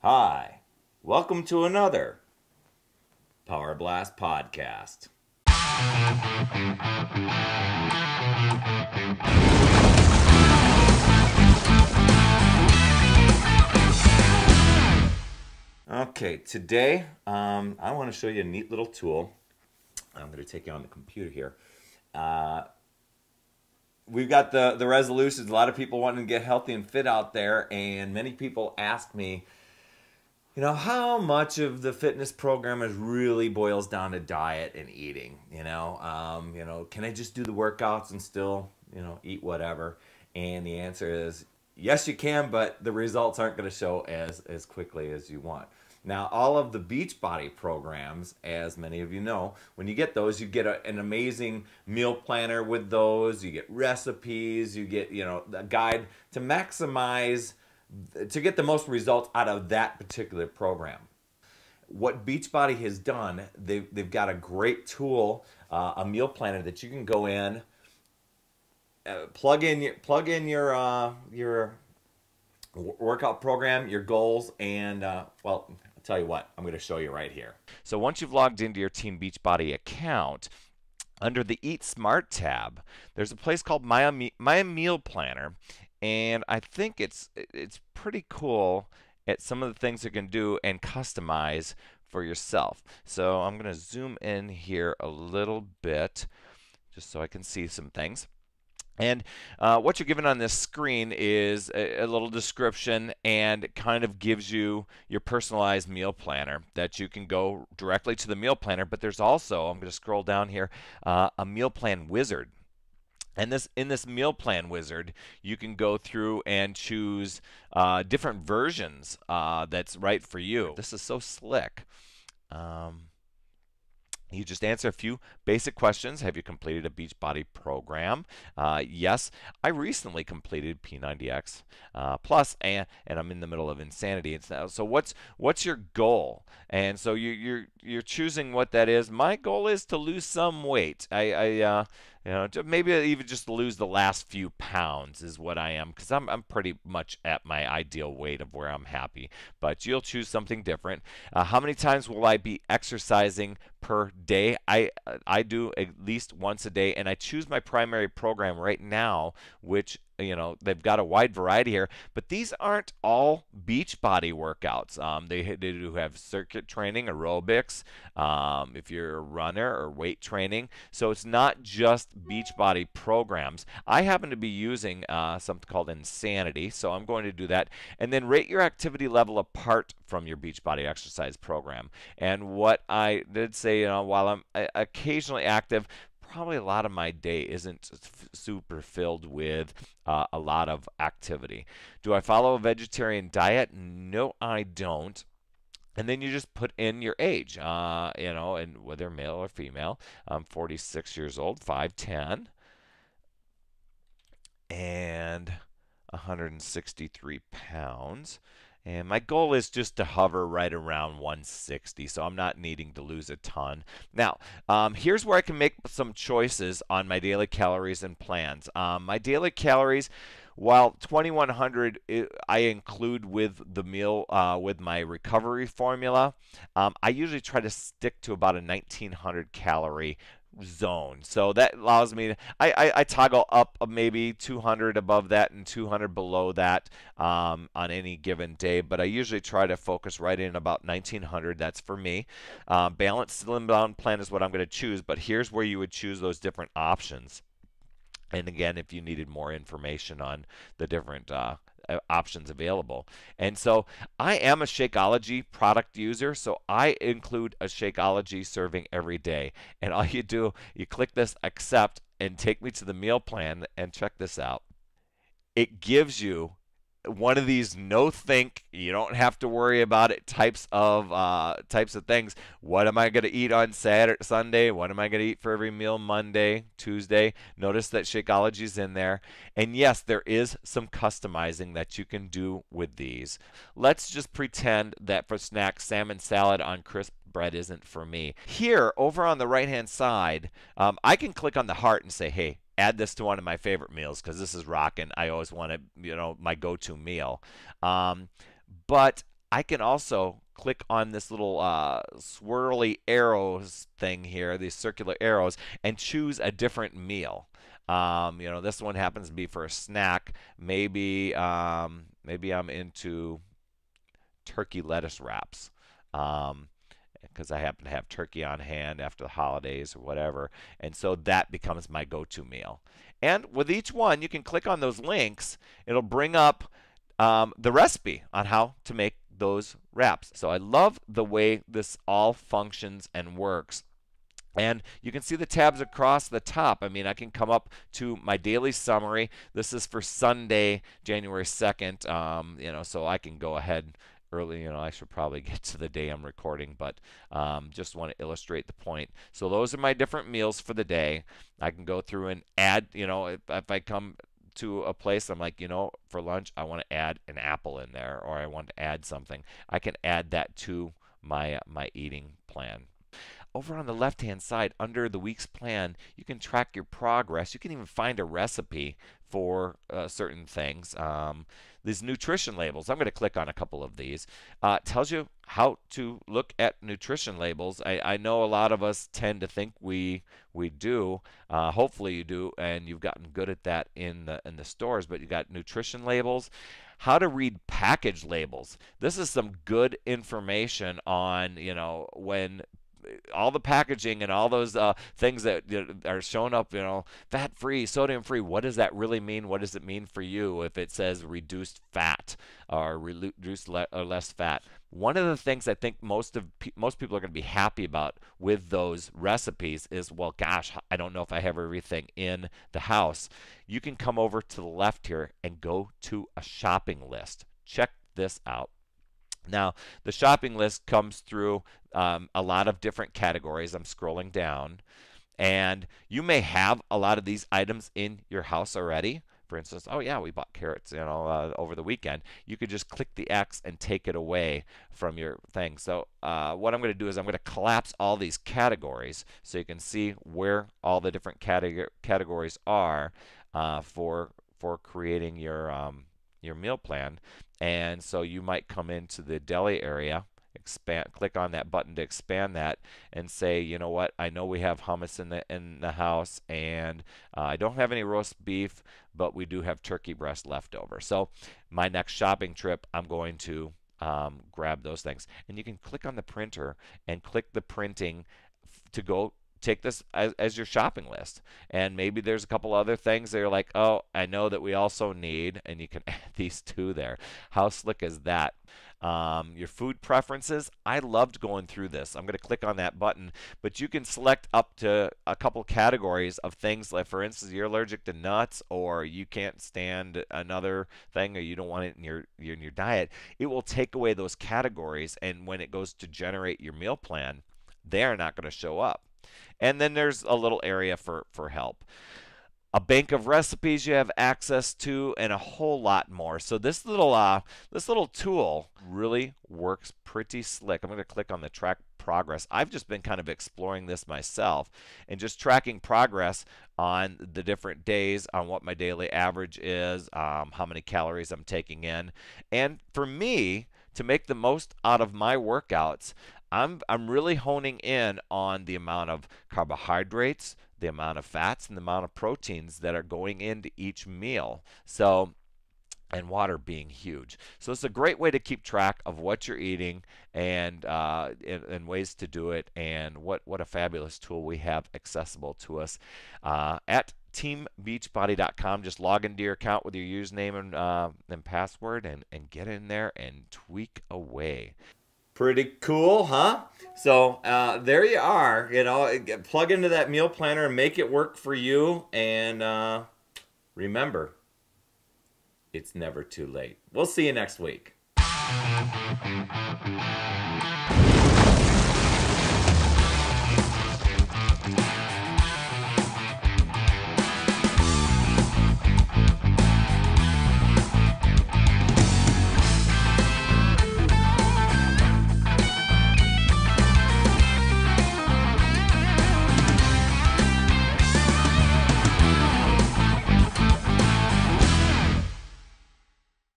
Hi, welcome to another Power Blast podcast. Okay, today I want to show you a neat little tool. I'm going to take you on the computer here. We've got the resolutions. A lot of people wanting to get healthy and fit out there, and many people ask me, how much of the fitness program is really boils down to diet and eating. Can I just do the workouts and still, eat whatever? And the answer is yes, you can, but the results aren't going to show as quickly as you want. Now, all of the Beachbody programs, as many of you know, when you get those, you get an amazing meal planner with those. You get recipes. You get, a guide to maximize, to get the most results out of that particular program. What Beachbody has done, they've got a great tool, a meal planner that you can go in, plug in your workout program, your goals, and I'll tell you what, I'm going to show you right here. So once you've logged into your Team Beachbody account, under the Eat Smart tab, there's a place called My Meal Planner, and I think it's pretty cool at some of the things you can do and customize for yourself. So I'm going to zoom in here a little bit just so I can see some things. And what you're given on this screen is a little description, and it kind of gives you your personalized meal planner that you can go directly to the meal planner. But there's also, I'm going to scroll down here, a meal plan wizard. And in this meal plan wizard, you can go through and choose different versions that's right for you. This is so slick. You just answer a few basic questions. Have you completed a Beachbody program? Yes, I recently completed P90X plus, and I'm in the middle of Insanity. So what's your goal? And so you're choosing what that is. My goal is to lose some weight. Maybe even just lose the last few pounds is what I am, because I'm pretty much at my ideal weight of where I'm happy. But you'll choose something different. How many times will I be exercising per day? I do at least once a day, and I choose my primary program right now, which they've got a wide variety here, but these aren't all Beachbody workouts. They do have circuit training, aerobics, if you're a runner, or weight training. So it's not just Beachbody programs. I happen to be using something called Insanity, so I'm going to do that. And then rate your activity level apart from your Beachbody exercise program. And what I did say, while I'm occasionally active, probably a lot of my day isn't super filled with a lot of activity. Do I follow a vegetarian diet? No, I don't. And then you just put in your age, and whether male or female. I'm 46 years old, 5'10", and 163 pounds. And my goal is just to hover right around 160, so I'm not needing to lose a ton. Now, here's where I can make some choices on my daily calories and plans. My daily calories, while 2100 I include with the meal with my recovery formula, I usually try to stick to about a 1900 calorie zone. So that allows me to, I toggle up maybe 200 above that and 200 below that on any given day, but I usually try to focus right in about 1900. That's for me. Balanced slim down plan is what I'm going to choose, but here's where you would choose those different options. And again, if you needed more information on the different options available. And so I am a Shakeology product user, so I include a Shakeology serving every day. And all you do, you click this accept and take me to the meal plan, and check this out. It gives you one of these no think, you don't have to worry about it types of things. What am I going to eat on Saturday, Sunday? What am I going to eat for every meal Monday, Tuesday? Notice that Shakeology is in there. And yes, there is some customizing that you can do with these. Let's just pretend that for snacks, salmon salad on crisp bread isn't for me. Here, over on the right-hand side, I can click on the heart and say, hey, add this to one of my favorite meals, because this is rocking. I always want to, my go-to meal. But I can also click on this little swirly arrows thing here, these circular arrows, and choose a different meal. This one happens to be for a snack. Maybe I'm into turkey lettuce wraps. Because I happen to have turkey on hand after the holidays or whatever. And so that becomes my go-to meal. And with each one, you can click on those links. It'll bring up the recipe on how to make those wraps. So I love the way this all functions and works. And you can see the tabs across the top. I mean, I can come up to my daily summary. This is for Sunday, January 2nd. So I can go ahead early. I should probably get to the day I'm recording, but just want to illustrate the point. So those are my different meals for the day. I can go through and add, if I come to a place, I'm like, for lunch, I want to add an apple in there, or I want to add something. I can add that to my eating plan. Over on the left-hand side, under the week's plan, you can track your progress. You can even find a recipe for certain things. These nutrition labels, I'm going to click on a couple of these. Tells you how to look at nutrition labels. I know a lot of us tend to think we do. Hopefully you do, and you've gotten good at that in the stores. But you got nutrition labels. How to read package labels. This is some good information on when all the packaging and all those things that are showing up, fat-free, sodium-free. What does that really mean? What does it mean for you if it says reduced fat or reduced or less fat? One of the things I think most people are going to be happy about with those recipes is, well, gosh, I don't know if I have everything in the house. You can come over to the left here and go to a shopping list. Check this out. Now, the shopping list comes through a lot of different categories. I'm scrolling down, and you may have a lot of these items in your house already. For instance, oh yeah, we bought carrots, over the weekend. You could just click the X and take it away from your thing. So what I'm going to do is I'm going to collapse all these categories so you can see where all the different categories are for creating your meal plan. And so you might come into the deli area, click on that button to expand that, and say, you know what, I know we have hummus in the house, and I don't have any roast beef, but we do have turkey breast left over. So my next shopping trip, I'm going to grab those things. And you can click on the printer and click the printing to go take this as your shopping list. And maybe there's a couple other things that you're like, oh, I know that we also need, and you can add these two there. How slick is that? Your food preferences. I loved going through this. I'm going to click on that button, but you can select up to a couple categories of things. Like, for instance, you're allergic to nuts, or you can't stand another thing, or you don't want it in your diet. It will take away those categories, and when it goes to generate your meal plan, they are not going to show up. And then there's a little area for help. A bank of recipes you have access to, and a whole lot more. So this little tool really works pretty slick. I'm going to click on the track progress. I've just been kind of exploring this myself and just tracking progress on the different days, on what my daily average is, how many calories I'm taking in. And for me, to make the most out of my workouts, I'm really honing in on the amount of carbohydrates, the amount of fats, and the amount of proteins that are going into each meal. So, and water being huge. So it's a great way to keep track of what you're eating and ways to do it, and what a fabulous tool we have accessible to us at teambeachbody.com. Just log into your account with your username and password and get in there and tweak away. Pretty cool, huh? So there you are. Plug into that meal planner and make it work for you. And remember, it's never too late. We'll see you next week.